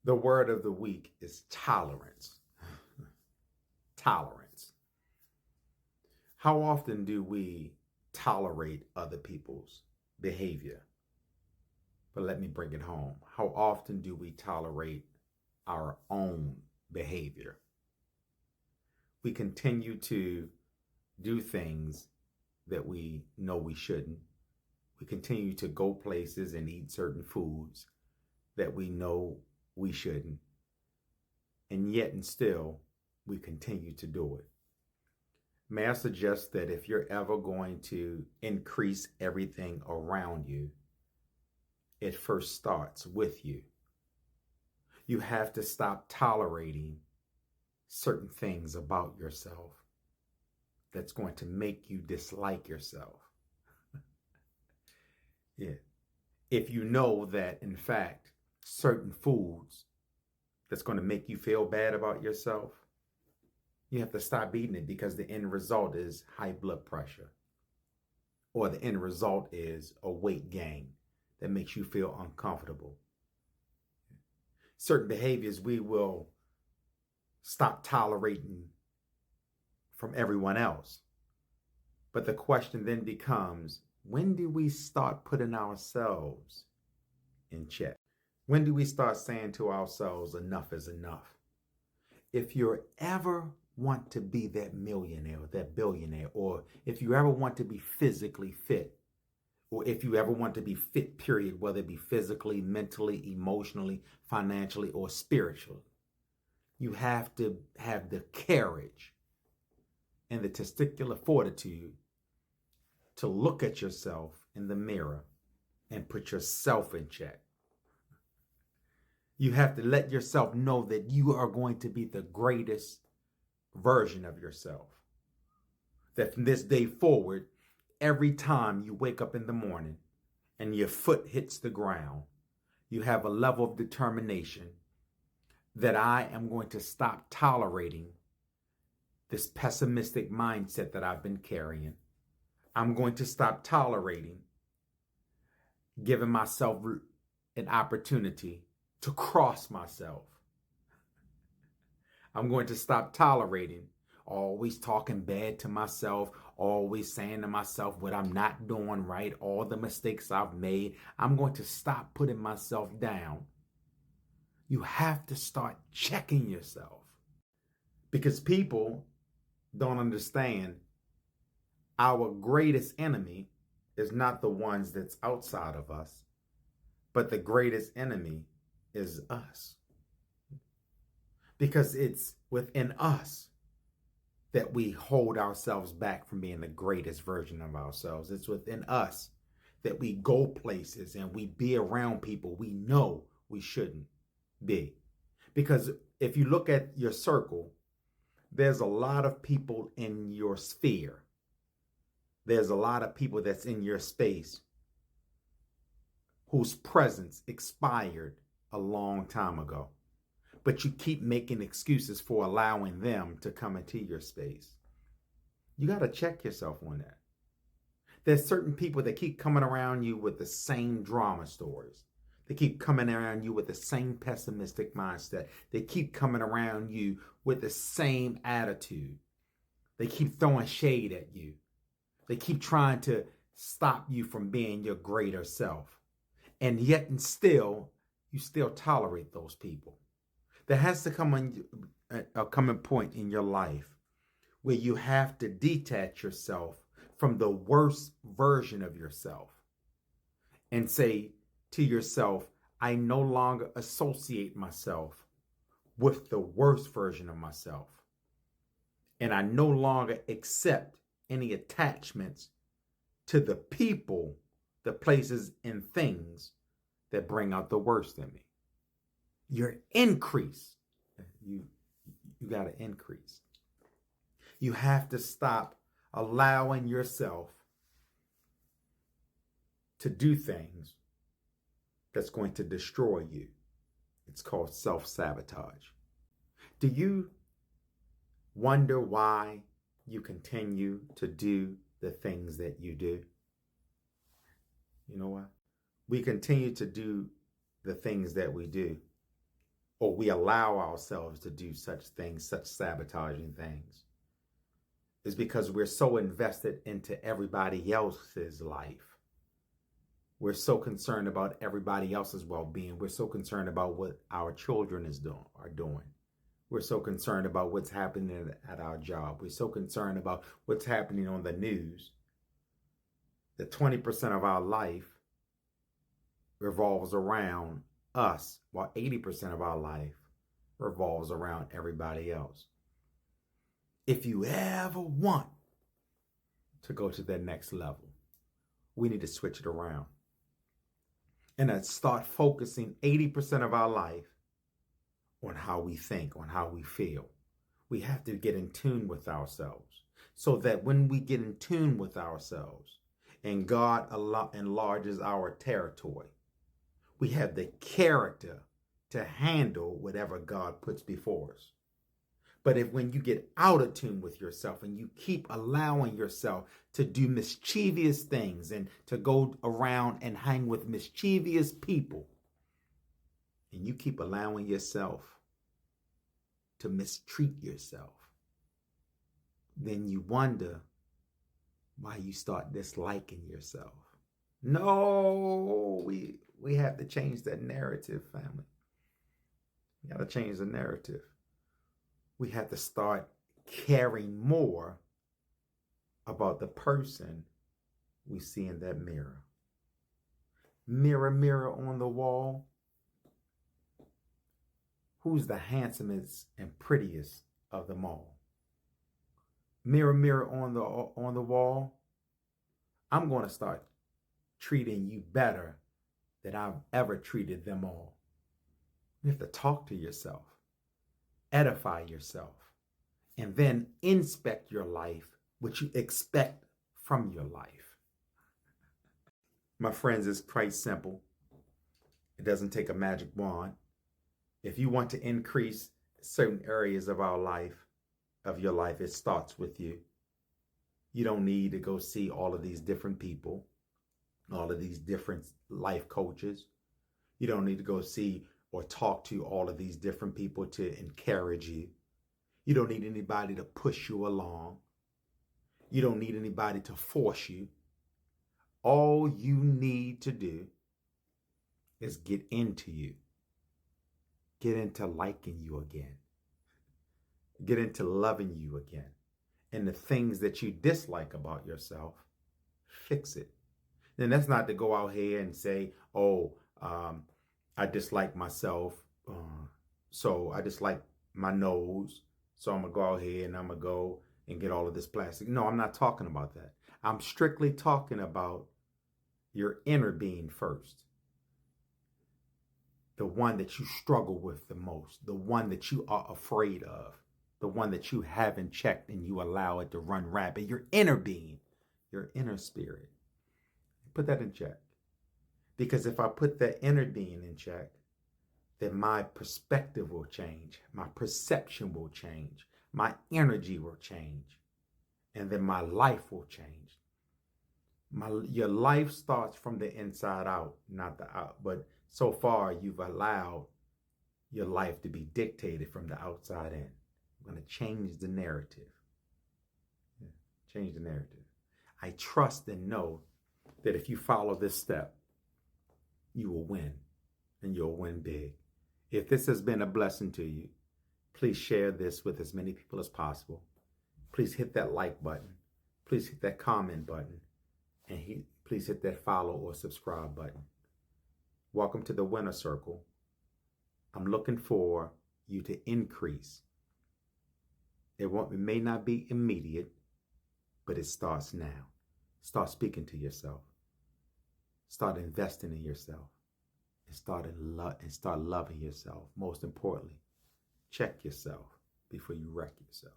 The word of the week is tolerance. Tolerance. How often do we tolerate other people's behavior? But let me bring it home. How often do we tolerate our own behavior? We continue to do things that we know we shouldn't. We continue to go places and eat certain foods that we know we shouldn't. And yet and still, we continue to do it. May I suggest that if you're ever going to increase everything around you, it first starts with you. You have to stop tolerating certain things about yourself that's going to make you dislike yourself. Yeah. If you know that, in fact, certain foods that's going to make you feel bad about yourself, you have to stop eating it because the end result is high blood pressure, or the end result is a weight gain that makes you feel uncomfortable. Certain behaviors we will stop tolerating from everyone else. But the question then becomes, when do we start putting ourselves in check? When do we start saying to ourselves, enough is enough? If you ever want to be that millionaire or that billionaire, or if you ever want to be physically fit, or if you ever want to be fit, period, whether it be physically, mentally, emotionally, financially, or spiritually, you have to have the courage and the testicular fortitude to look at yourself in the mirror and put yourself in check. You have to let yourself know that you are going to be the greatest version of yourself. That from this day forward, every time you wake up in the morning and your foot hits the ground, you have a level of determination that I am going to stop tolerating this pessimistic mindset that I've been carrying. I'm going to stop tolerating giving myself an opportunity to cross myself. I'm going to stop tolerating always talking bad to myself, always saying to myself what I'm not doing right, all the mistakes I've made. I'm going to stop putting myself down. You have to start checking yourself, because people don't understand our greatest enemy is not the ones that's outside of us, but the greatest enemy is us. Because it's within us that we hold ourselves back from being the greatest version of ourselves. It's within us that we go places and we be around people we know we shouldn't be. Because if you look at your circle, there's a lot of people in your sphere. There's a lot of people that's in your space whose presence expired a long time ago. But you keep making excuses for allowing them to come into your space. You got to check yourself on that. There's certain people that keep coming around you with the same drama stories. They keep coming around you with the same pessimistic mindset. They keep coming around you with the same attitude. They keep throwing shade at you. They keep trying to stop you from being your greater self. And yet and still, you still tolerate those people. There has to come a point in your life where you have to detach yourself from the worst version of yourself and say to yourself, I no longer associate myself with the worst version of myself. And I no longer accept any attachments to the people, the places, and things that bring out the worst in me. Your increase, you got to increase. You have to stop allowing yourself to do things that's going to destroy you. It's called self-sabotage. Do you wonder why you continue to do the things that you do? You know what? We continue to do the things that we do or we allow ourselves to do such things, such sabotaging things, is because we're so invested into everybody else's life. We're so concerned about everybody else's well-being. We're so concerned about what our children are doing. We're so concerned about what's happening at our job. We're so concerned about what's happening on the news that 20% of our life revolves around us, while 80% of our life revolves around everybody else. If you ever want to go to that next level, we need to switch it around and start focusing 80% of our life on how we think, on how we feel. We have to get in tune with ourselves so that when we get in tune with ourselves and God enlarges our territory, we have the character to handle whatever God puts before us. But when you get out of tune with yourself and you keep allowing yourself to do mischievous things and to go around and hang with mischievous people, and you keep allowing yourself to mistreat yourself, then you wonder why you start disliking yourself. No, we have to change that narrative, family. We got to change the narrative. We have to start caring more about the person we see in that mirror. Mirror, mirror on the wall, who's the handsomest and prettiest of them all? Mirror, mirror on the wall, I'm going to start treating you better than I've ever treated them all. You have to talk to yourself, edify yourself, and then inspect your life, what you expect from your life. My friends, it's quite simple. It doesn't take a magic wand. If you want to increase certain areas of your life, it starts with you. You don't need to go see all of these different people, all of these different life coaches. You don't need to go see or talk to all of these different people to encourage you. You don't need anybody to push you along. You don't need anybody to force you. All you need to do is get into you. Get into liking you again. Get into loving you again. And the things that you dislike about yourself, fix it. Then that's not to go out here and say, I dislike myself, so I dislike my nose, so I'm going to go out here and I'm going to go and get all of this plastic. No, I'm not talking about that. I'm strictly talking about your inner being first. The one that you struggle with the most, the one that you are afraid of, the one that you haven't checked and you allow it to run rampant, your inner being, your inner spirit. Put that in check. Because if I put that inner being in check, then my perspective will change, my perception will change, my energy will change, and then my life will change. Your life starts from the inside out, not the out. But so far, you've allowed your life to be dictated from the outside in. I'm going to change the narrative. Change the narrative. I trust and know that if you follow this step, you will win, and you'll win big. If this has been a blessing to you, please share this with as many people as possible. Please hit that like button. Please hit that comment button. And please hit that follow or subscribe button. Welcome to the Winner Circle. I'm looking for you to increase. It may not be immediate, but it starts now. Start speaking to yourself. Start investing in yourself. And start loving yourself. Most importantly, check yourself before you wreck yourself.